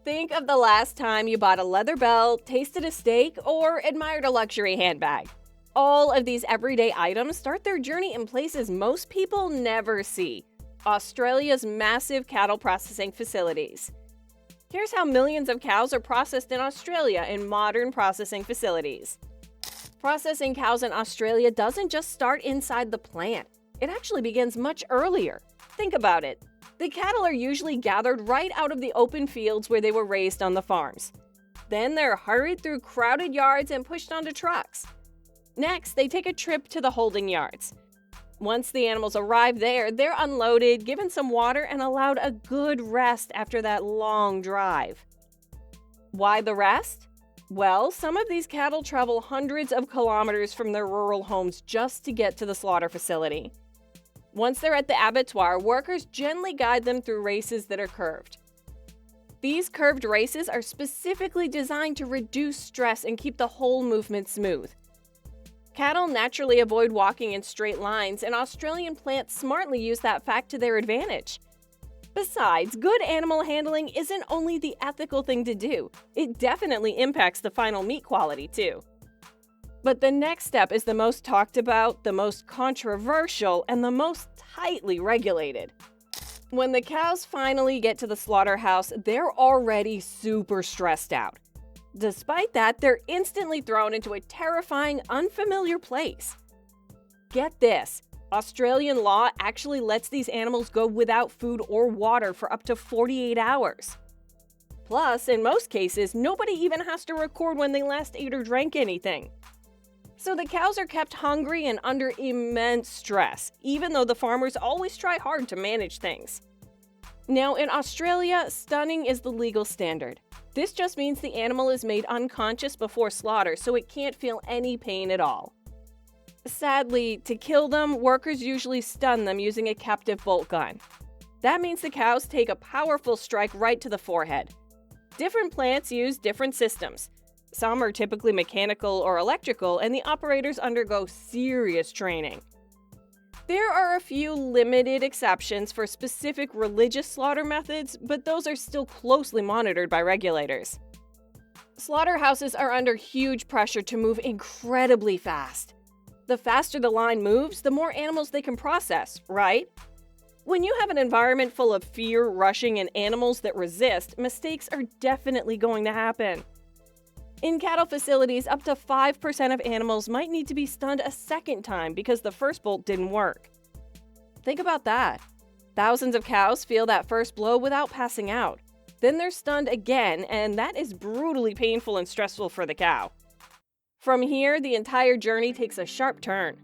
Think of the last time you bought a leather belt, tasted a steak, or admired a luxury handbag. All of these everyday items start their journey in places most people never see: Australia's massive cattle processing facilities. Here's how millions of cows are processed in Australia in modern processing facilities. Processing cows in Australia doesn't just start inside the plant. It actually begins much earlier. Think about it. The cattle are usually gathered right out of the open fields where they were raised on the farms. Then they're hurried through crowded yards and pushed onto trucks. Next, they take a trip to the holding yards. Once the animals arrive there, they're unloaded, given some water, and allowed a good rest after that long drive. Why the rest? Well, some of these cattle travel hundreds of kilometers from their rural homes just to get to the slaughter facility. Once they're at the abattoir, workers gently guide them through races that are curved. These curved races are specifically designed to reduce stress and keep the whole movement smooth. Cattle naturally avoid walking in straight lines, and Australian plants smartly use that fact to their advantage. Besides, good animal handling isn't only the ethical thing to do, it definitely impacts the final meat quality too. But the next step is the most talked about, the most controversial, and the most tightly regulated. When the cows finally get to the slaughterhouse, they're already super stressed out. Despite that, they're instantly thrown into a terrifying, unfamiliar place. Get this, Australian law actually lets these animals go without food or water for up to 48 hours. Plus, in most cases, nobody even has to record when they last ate or drank anything. So the cows are kept hungry and under immense stress, even though the farmers always try hard to manage things. Now, in Australia, stunning is the legal standard. This just means the animal is made unconscious before slaughter, so it can't feel any pain at all. Sadly, to kill them, workers usually stun them using a captive bolt gun. That means the cows take a powerful strike right to the forehead. Different plants use different systems. Some are typically mechanical or electrical, and the operators undergo serious training. There are a few limited exceptions for specific religious slaughter methods, but those are still closely monitored by regulators. Slaughterhouses are under huge pressure to move incredibly fast. The faster the line moves, the more animals they can process, right? When you have an environment full of fear, rushing, and animals that resist, mistakes are definitely going to happen. In cattle facilities, up to 5% of animals might need to be stunned a second time because the first bolt didn't work. Think about that. Thousands of cows feel that first blow without passing out. Then they're stunned again, and that is brutally painful and stressful for the cow. From here, the entire journey takes a sharp turn.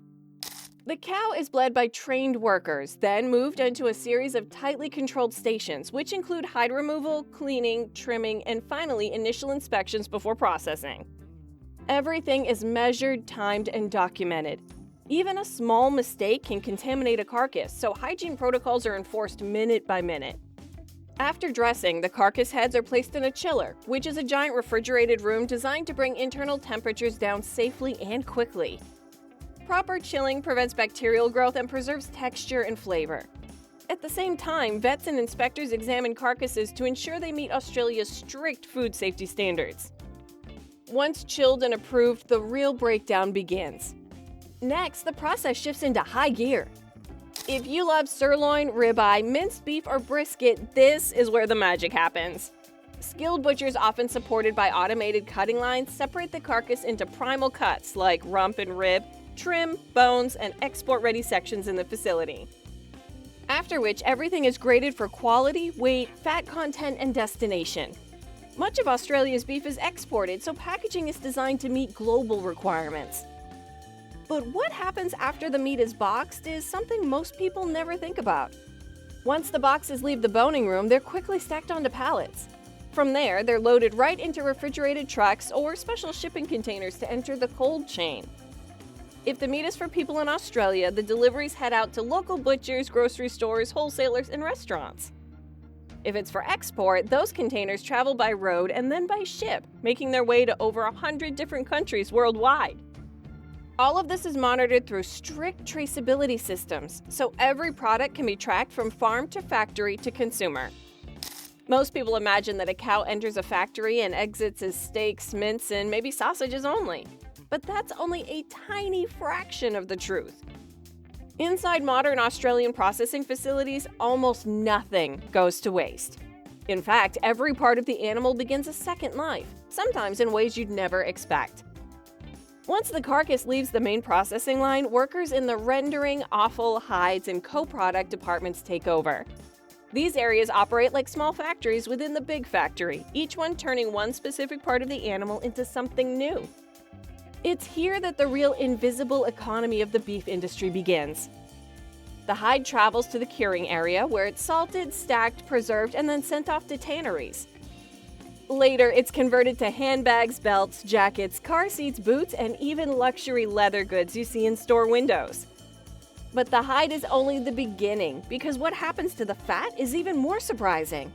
The cow is bled by trained workers, then moved into a series of tightly controlled stations, which include hide removal, cleaning, trimming, and finally initial inspections before processing. Everything is measured, timed, and documented. Even a small mistake can contaminate a carcass, so hygiene protocols are enforced minute by minute. After dressing, the carcass heads are placed in a chiller, which is a giant refrigerated room designed to bring internal temperatures down safely and quickly. Proper chilling prevents bacterial growth and preserves texture and flavor. At the same time, vets and inspectors examine carcasses to ensure they meet Australia's strict food safety standards. Once chilled and approved, the real breakdown begins. Next, the process shifts into high gear. If you love sirloin, ribeye, minced beef, or brisket, this is where the magic happens. Skilled butchers, often supported by automated cutting lines, separate the carcass into primal cuts like rump and rib, trim, bones, and export-ready sections in the facility. After which, everything is graded for quality, weight, fat content, and destination. Much of Australia's beef is exported, so packaging is designed to meet global requirements. But what happens after the meat is boxed is something most people never think about. Once the boxes leave the boning room, they're quickly stacked onto pallets. From there, they're loaded right into refrigerated trucks or special shipping containers to enter the cold chain. If the meat is for people in Australia, the deliveries head out to local butchers, grocery stores, wholesalers, and restaurants. If it's for export, those containers travel by road and then by ship, making their way to over 100 different countries worldwide. All of this is monitored through strict traceability systems, so every product can be tracked from farm to factory to consumer. Most people imagine that a cow enters a factory and exits as steaks, mince, and maybe sausages only. But that's only a tiny fraction of the truth. Inside modern Australian processing facilities, almost nothing goes to waste. In fact, every part of the animal begins a second life, sometimes in ways you'd never expect. Once the carcass leaves the main processing line, workers in the rendering, offal, hides, and co-product departments take over. These areas operate like small factories within the big factory, each one turning one specific part of the animal into something new. It's here that the real invisible economy of the beef industry begins. The hide travels to the curing area, where it's salted, stacked, preserved, and then sent off to tanneries. Later, it's converted to handbags, belts, jackets, car seats, boots, and even luxury leather goods you see in store windows. But the hide is only the beginning, because what happens to the fat is even more surprising.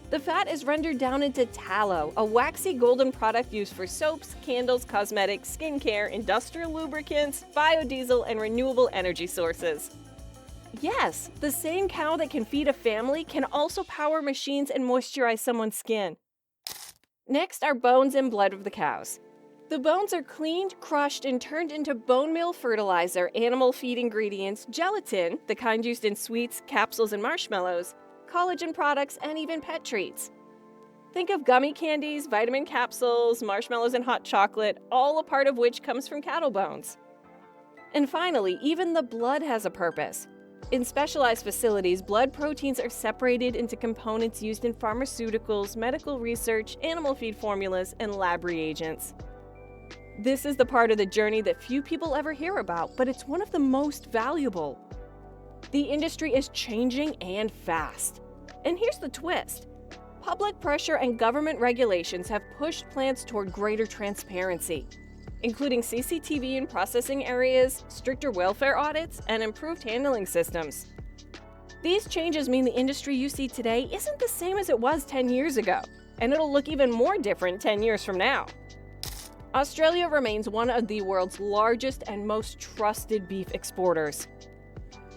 The fat is rendered down into tallow, a waxy golden product used for soaps, candles, cosmetics, skincare, industrial lubricants, biodiesel, and renewable energy sources. Yes, the same cow that can feed a family can also power machines and moisturize someone's skin. Next are bones and blood of the cows. The bones are cleaned, crushed, and turned into bone meal fertilizer, animal feed ingredients, gelatin, the kind used in sweets, capsules, and marshmallows, collagen products, and even pet treats. Think of gummy candies, vitamin capsules, marshmallows, and hot chocolate, all a part of which comes from cattle bones. And finally, even the blood has a purpose. In specialized facilities, blood proteins are separated into components used in pharmaceuticals, medical research, animal feed formulas, and lab reagents. This is the part of the journey that few people ever hear about, but it's one of the most valuable. The industry is changing and fast. And here's the twist. Public pressure and government regulations have pushed plants toward greater transparency, including CCTV in processing areas, stricter welfare audits, and improved handling systems. These changes mean the industry you see today isn't the same as it was 10 years ago, and it'll look even more different 10 years from now. Australia remains one of the world's largest and most trusted beef exporters.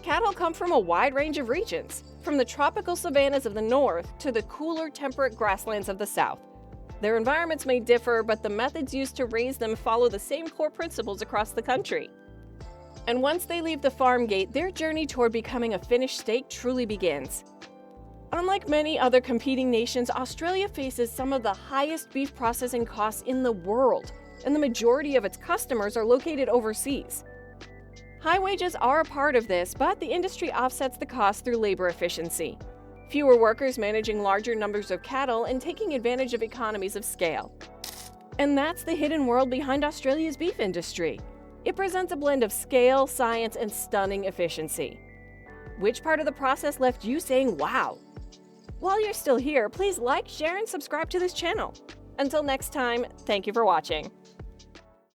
Cattle come from a wide range of regions, from the tropical savannas of the north to the cooler temperate grasslands of the south. Their environments may differ, but the methods used to raise them follow the same core principles across the country. And once they leave the farm gate, their journey toward becoming a finished steak truly begins. Unlike many other competing nations, Australia faces some of the highest beef processing costs in the world, and the majority of its customers are located overseas. High wages are a part of this, but the industry offsets the cost through labor efficiency. Fewer workers managing larger numbers of cattle and taking advantage of economies of scale. And that's the hidden world behind Australia's beef industry. It presents a blend of scale, science, and stunning efficiency. Which part of the process left you saying, wow? While you're still here, please like, share, and subscribe to this channel. Until next time, thank you for watching.